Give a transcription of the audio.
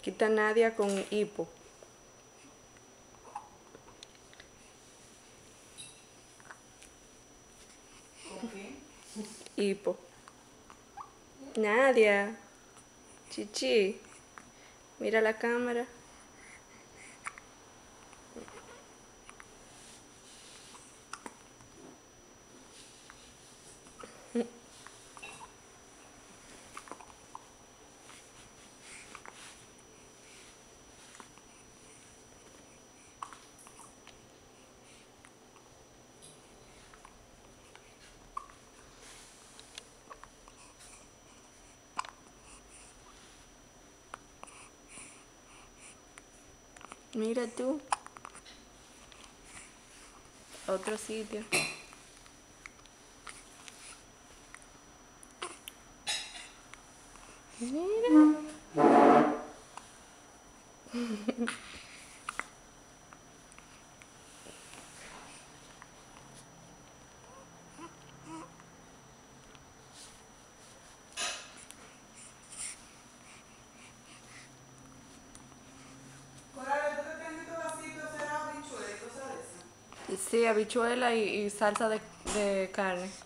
Aquí está Nadia con hipo. ¿Con qué? Hipo. Nadia. Chichi. Mira la cámara. Mira tú. Otro sitio. Mira. Coral, ¿tú te tienes estos vasitos será habichuela y cosas de esas? Sí, habichuela y salsa de carne.